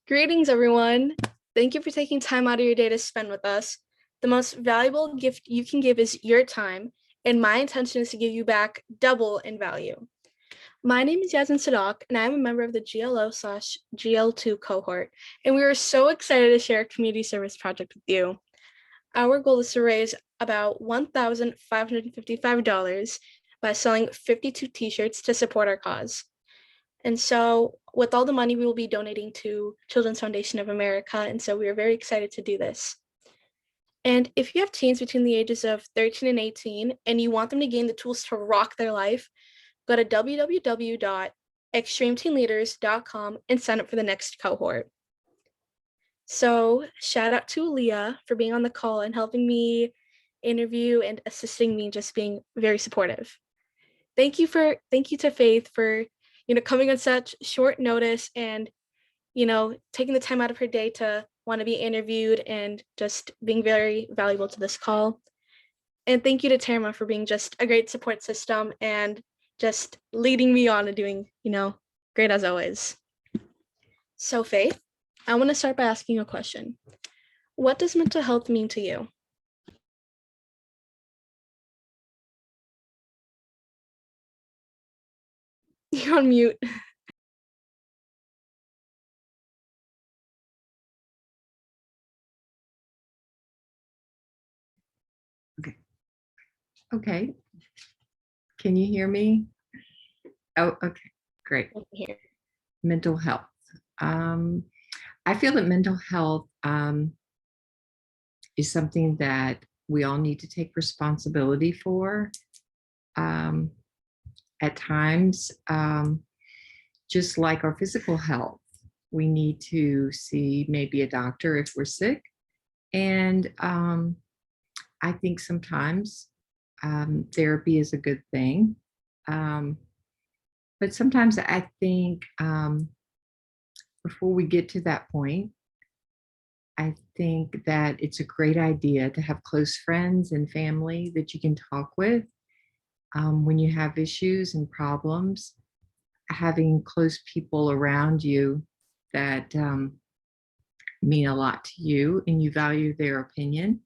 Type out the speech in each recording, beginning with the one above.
Greetings, everyone. Thank you for taking time out of your day to spend with us. The most valuable gift you can give is your time, and my intention is to give you back double in value. My name is Yasmin Sadak, and I'm a member of the GLO/GL2 cohort, and we are so excited to share a community service project with you. Our goal is to raise about $1,555 by selling 52 t-shirts to support our cause. And so with all the money, we will be donating to Children's Foundation of America. And so we are very excited to do this. And if you have teens between the ages of 13 and 18, and you want them to gain the tools to rock their life, go to www.extremeteenleaders.com and sign up for the next cohort. So shout out to Aaliyah for being on the call and helping me interview and assisting me, just being very supportive. Thank you to Faith for coming on such short notice and taking the time out of her day to want to be interviewed and just being very valuable to this call. And thank you to Terma for being just a great support system and just leading me on and doing great as always. So Faith, I want to start by asking a question. What does mental health mean to you? You're on mute. Okay. Can you hear me? Oh, okay, great. Here. Mental health. I feel that mental health is something that we all need to take responsibility for. At times, just like our physical health, we need to see maybe a doctor if we're sick. And I think sometimes therapy is a good thing. But sometimes I think before we get to that point, I think that it's a great idea to have close friends and family that you can talk with when you have issues and problems. Having close people around you that mean a lot to you and you value their opinion.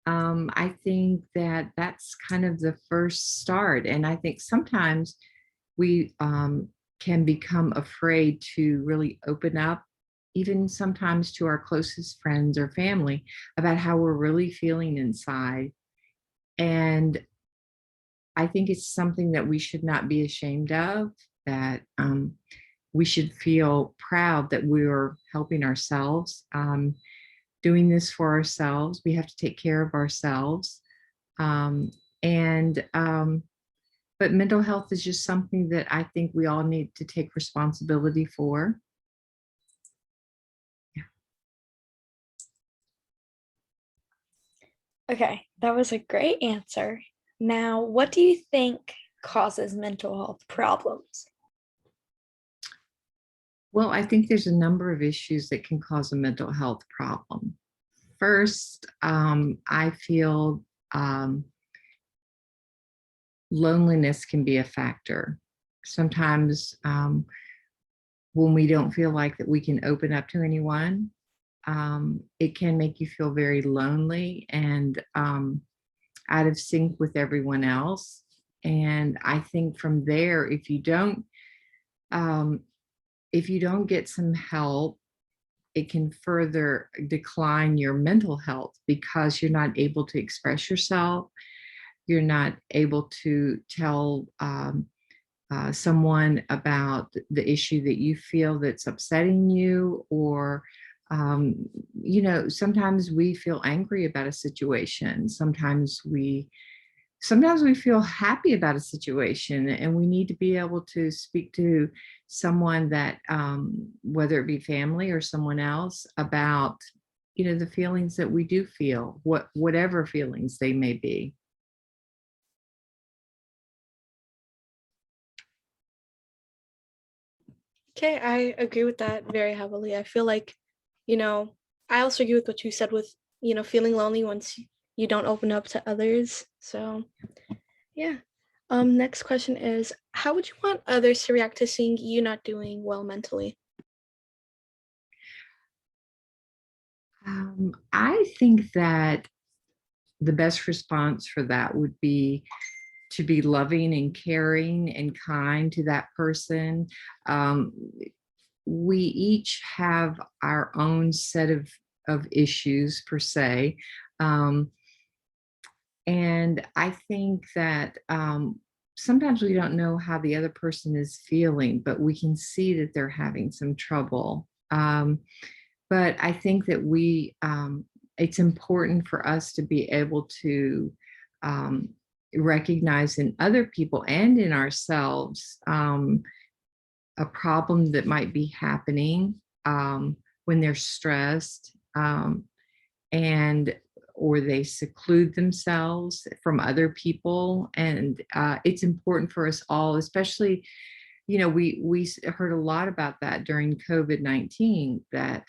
I think that that's kind of the first start. And I think sometimes we can become afraid to really open up, even sometimes to our closest friends or family, about how we're really feeling inside. And I think it's something that we should not be ashamed of, that we should feel proud that we're helping ourselves, doing this for ourselves. We have to take care of ourselves. But mental health is just something that I think we all need to take responsibility for. Yeah. Okay, that was a great answer. Now, what do you think causes mental health problems? Well, I think there's a number of issues that can cause a mental health problem. First, I feel loneliness can be a factor. Sometimes when we don't feel like that we can open up to anyone, it can make you feel very lonely and out of sync with everyone else. And I think from there, if you don't get some help, it can further decline your mental health because you're not able to express yourself. You're not able to tell someone about the issue that you feel that's upsetting you, or sometimes we feel angry about a situation. Sometimes we feel happy about a situation, and we need to be able to speak to someone that, whether it be family or someone else, about, the feelings that we do feel, whatever feelings they may be. Okay, I agree with that very heavily. I feel like, I also agree with what you said with, feeling lonely once you don't open up to others. So, yeah. Next question is, how would you want others to react to seeing you not doing well mentally? I think that the best response for that would be to be loving and caring and kind to that person. Um, we each have our own set of issues per se. Um, and I think that sometimes we don't know how the other person is feeling, but we can see that they're having some trouble. But I think that it's important for us to be able to um, recognize in other people and in ourselves a problem that might be happening when they're stressed, and or they seclude themselves from other people. And it's important for us all, especially, we heard a lot about that during COVID-19, that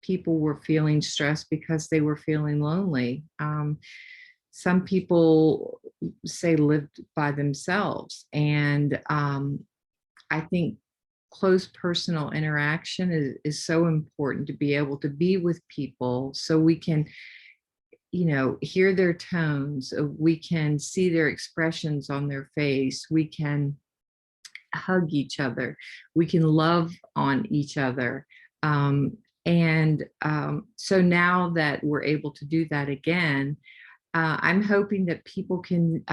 people were feeling stressed because they were feeling lonely. Some people say lived by themselves, and I think close personal interaction is so important, to be able to be with people so we can, hear their tones, we can see their expressions on their face, we can hug each other, we can love on each other. So now that we're able to do that again, I'm hoping that people can,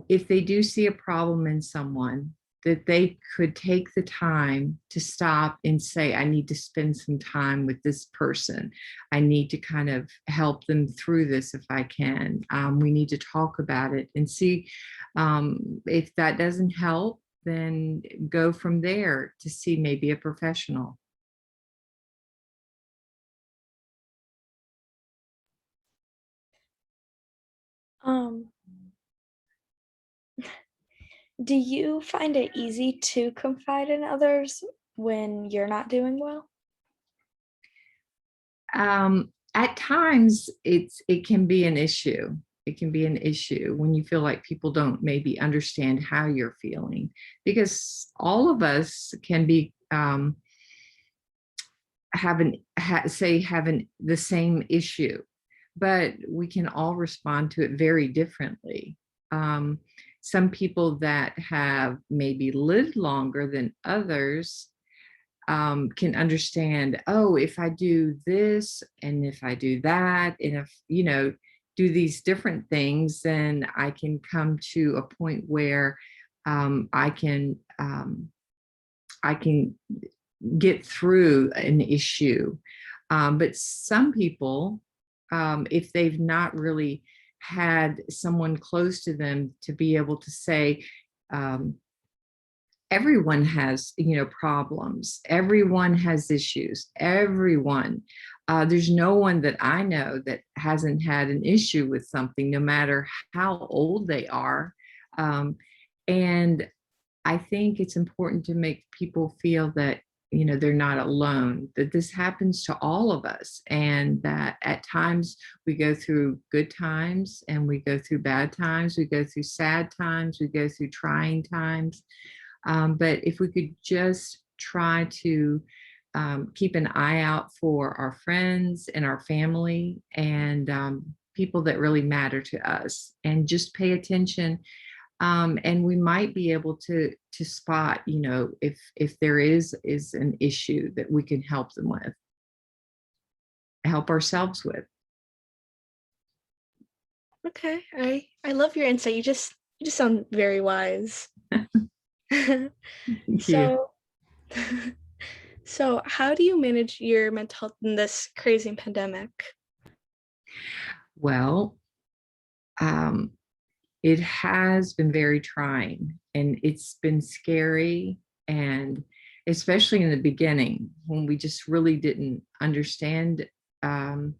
if they do see a problem in someone, that they could take the time to stop and say, I need to spend some time with this person. I need to kind of help them through this if I can. We need to talk about it and see if that doesn't help, then go from there to see maybe a professional. Um, do you find it easy to confide in others when you're not doing well? At times, it can be an issue. It can be an issue when you feel like people don't maybe understand how you're feeling, because all of us can be having the same issue, but we can all respond to it very differently. Um, some people that have maybe lived longer than others can understand, oh, if I do this and if I do that, and if, do these different things, then I can come to a point where I can get through an issue. But some people, if they've not really had someone close to them to be able to say, um, everyone has, problems, everyone has issues, everyone, there's no one that I know that hasn't had an issue with something, no matter how old they are. Um, and I think it's important to make people feel that, they're not alone, that this happens to all of us, and that at times we go through good times and we go through bad times, we go through sad times, we go through trying times. But if we could just try to keep an eye out for our friends and our family, and people that really matter to us, and just pay attention, and we might be able to spot, if there is an issue that we can help them with, help ourselves with. Okay, I love your insight. You just sound very wise. Thank you. So, so how do you manage your mental health in this crazy pandemic? Well, um, it has been very trying, and it's been scary, and especially in the beginning when we just really didn't understand um,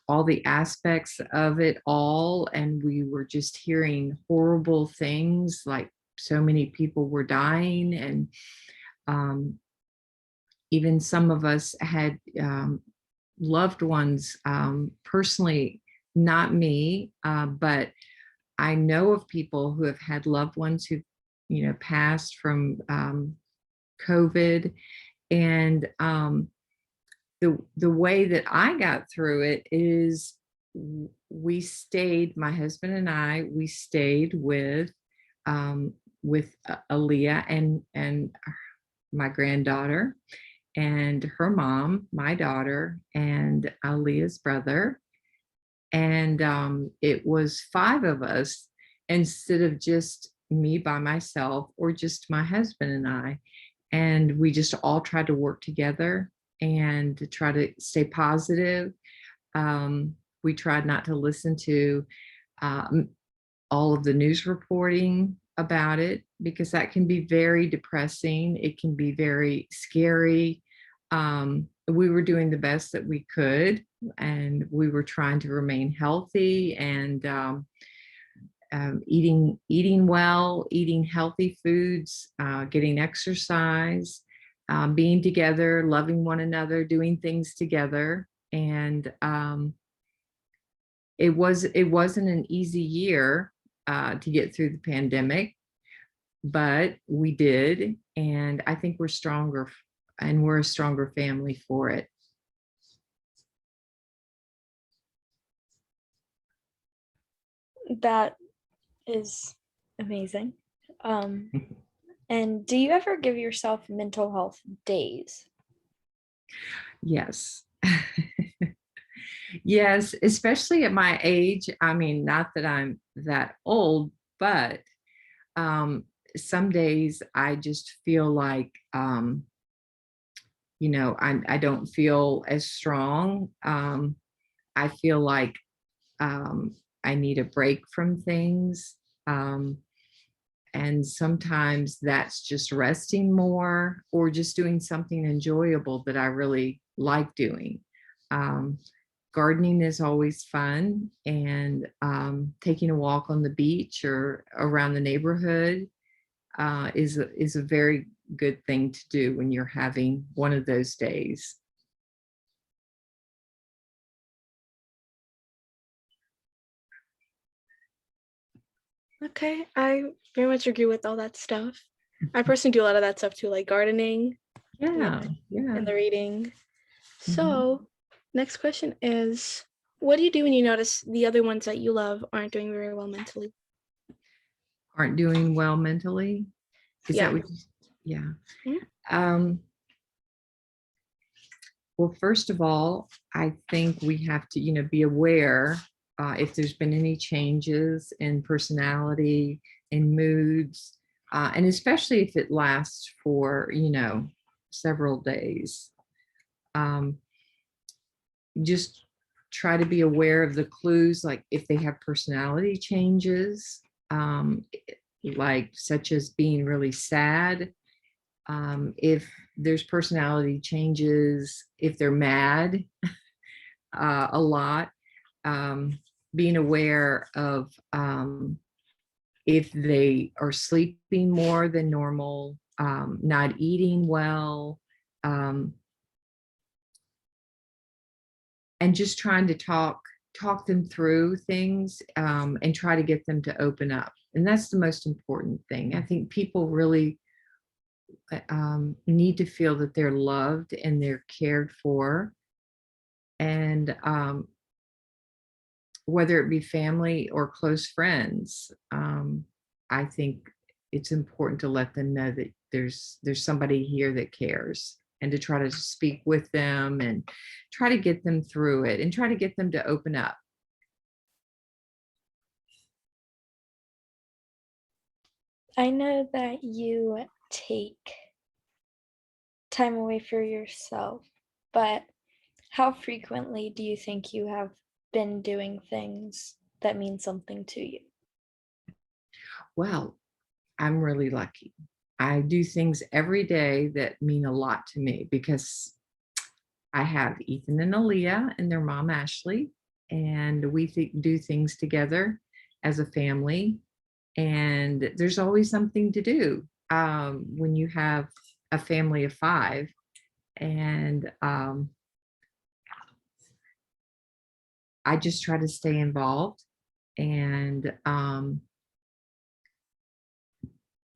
all the aspects of it all, and we were just hearing horrible things, like so many people were dying, and um, even some of us had loved ones, personally, not me, but I know of people who have had loved ones who, passed from COVID, and the way that I got through it is we stayed, my husband and I, we stayed with Aaliyah and my granddaughter and her mom, my daughter, and Aaliyah's brother. And it was five of us instead of just me by myself or just my husband and I. And we just all tried to work together and to try to stay positive. We tried not to listen to um, all of the news reporting about it because that can be very depressing. It can be very scary. We were doing the best that we could, and we were trying to remain healthy and eating well, eating healthy foods, getting exercise, being together, loving one another, doing things together. And it wasn't an easy year to get through the pandemic, but we did, and I think we're stronger, and we're a stronger family for it. That is amazing. And do you ever give yourself mental health days? Yes. Yes, especially at my age. I mean, not that I'm that old, but some days I just feel like, I don't feel as strong. I feel like I need a break from things. Um, and sometimes that's just resting more or just doing something enjoyable that I really like doing. Um, Gardening is always fun, and taking a walk on the beach or around the neighborhood is a very good thing to do when you're having one of those days. Okay, I very much agree with all that stuff. I personally do a lot of that stuff too, like gardening Yeah, yeah. and the reading. Mhm. So, next question is, what do you do when you notice the other ones that you love aren't doing very well mentally? Aren't doing well mentally. Is that Yeah. what yeah. Mhm. Um, well, first of all, I think we have to, be aware if there's been any changes in personality, in moods, and especially if it lasts for, several days. Um, just try to be aware of the clues, like if they have personality changes, um, like such as being really sad, if there's personality changes, if they're mad a lot, um, being aware of if they are sleeping more than normal, not eating well, um, and just trying to talk them through things, and try to get them to open up. And that's the most important thing. I think people really need to feel that they're loved and they're cared for. And whether it be family or close friends, I think it's important to let them know that there's somebody here that cares, and to try to speak with them and try to get them through it and try to get them to open up. I know that you take time away for yourself, but how frequently do you think you have been doing things that mean something to you? Well, I'm really lucky. I do things every day that mean a lot to me because I have Ethan and Aaliyah and their mom, Ashley, and we do things together as a family. And there's always something to do when you have a family of five. And I just try to stay involved and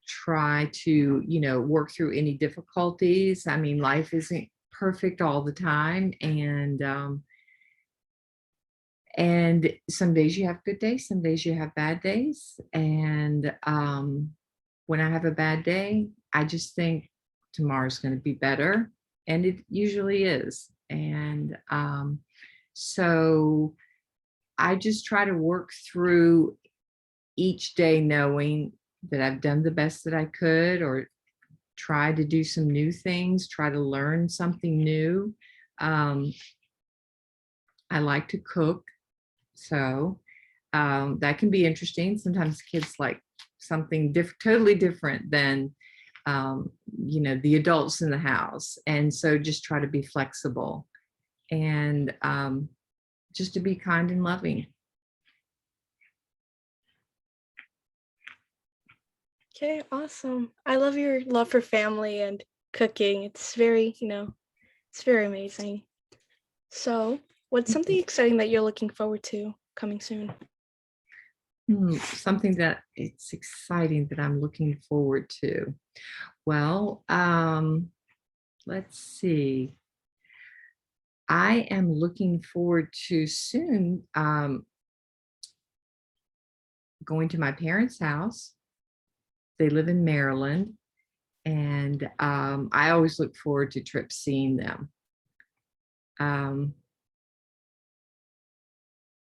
try to, work through any difficulties. I mean, life isn't perfect all the time. And some days you have good days, some days you have bad days. And when I have a bad day, I just think tomorrow's going to be better. And it usually is. And so I just try to work through each day knowing that I've done the best that I could, or try to do some new things, try to learn something new. Um, I like to cook. So that can be interesting. Sometimes kids like something totally different than, the adults in the house. And so just try to be flexible and just to be kind and loving. Okay, awesome. I love your love for family and cooking. It's very, it's very amazing. So, what's something exciting that you're looking forward to coming soon? Something that it's exciting that I'm looking forward to. Well, let's see. I am looking forward to soon going to my parents' house. They live in Maryland, and I always look forward to trips seeing them. Um,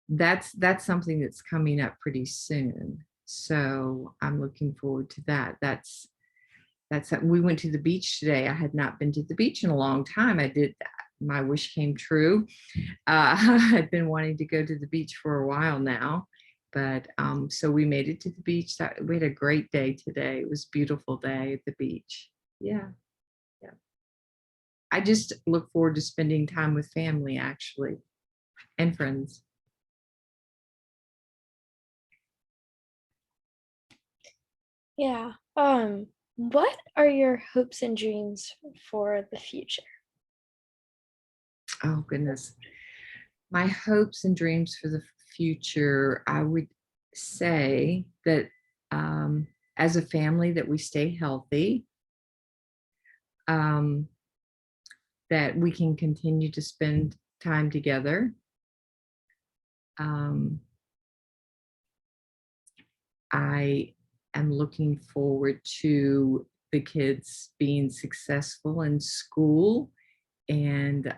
that's something that's coming up pretty soon. So I'm looking forward to that. That's we went to the beach today. I had not been to the beach in a long time. I did that. My wish came true. I'd been wanting to go to the beach for a while now, but so we made it to the beach. We had a great day today. It was a beautiful day at the beach. Yeah, yeah. I just look forward to spending time with family, actually, and friends. Yeah. What are your hopes and dreams for the future? Oh goodness. My hopes and dreams for the future, I would say that as a family that we stay healthy, um, that we can continue to spend time together. Um, I am looking forward to the kids being successful in school, and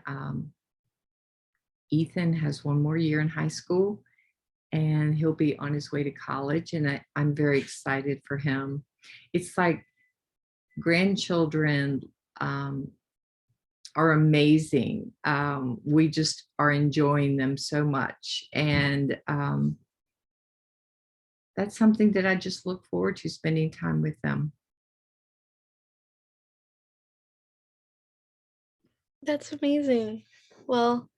Ethan has one more year in high school, and he'll be on his way to college, and I'm very excited for him. It's like grandchildren are amazing. We just are enjoying them so much, and that's something that I just look forward to, spending time with them. That's amazing. Well,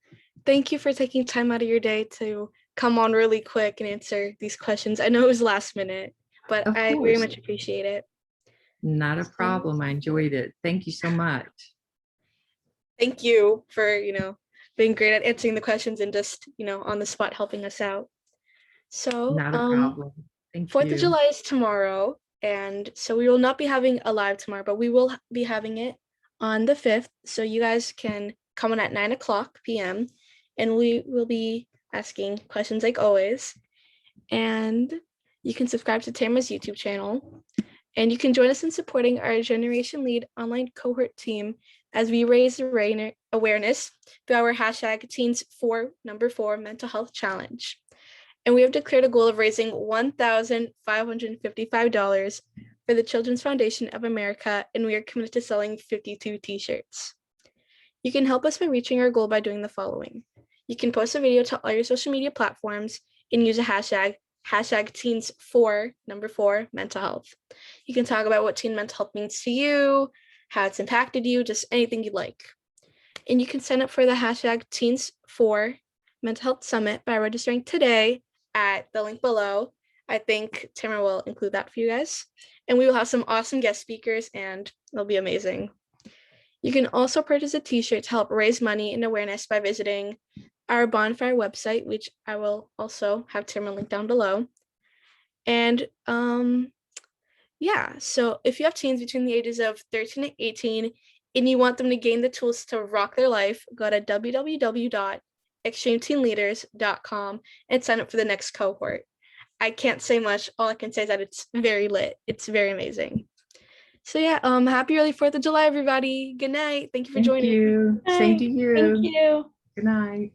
thank you for taking time out of your day to come on really quick and answer these questions. I know it was last minute, but Of I very course, much appreciate it. not a So, problem. I enjoyed it. Thank you so much. thank you for, being great at answering the questions and just, on the spot helping us out. So, Not a problem. Thank 4th of you. July is tomorrow, and so we will not be having a live tomorrow, but we will be having it on the 5th. So you guys can come on at 9:00 p.m. and we will be asking questions like always. And you can subscribe to Tamara's YouTube channel. And you can join us in supporting our Generation Lead online cohort team as we raise awareness through our hashtag Teens4 Mental Health Challenge. And we have declared a goal of raising $1,555 for the Children's Foundation of America, and we are committed to selling 52 t-shirts. You can help us by reaching our goal by doing the following. You can post a video to all your social media platforms and use a hashtag Teens4 Mental Health. You can talk about what teen mental health means to you, how it's impacted you, just anything you'd like. And you can sign up for the hashtag Teens4 Mental Health Summit by registering today at the link below. I think Tamara will include that for you guys. And we will have some awesome guest speakers, and it'll be amazing. You can also purchase a t-shirt to help raise money and awareness by visiting our bonfire website, which I will also have Tamara link down below. And yeah, so if you have teens between the ages of 13 and 18 and you want them to gain the tools to rock their life, go to www.extremeteamleaders.com and sign up for the next cohort. I can't say much. All I can say is that it's very lit. It's very amazing. So yeah, happy early 4th of July, everybody. Good night. Thank you for Thank joining. you. Same to Hi, you. thank you. Good night.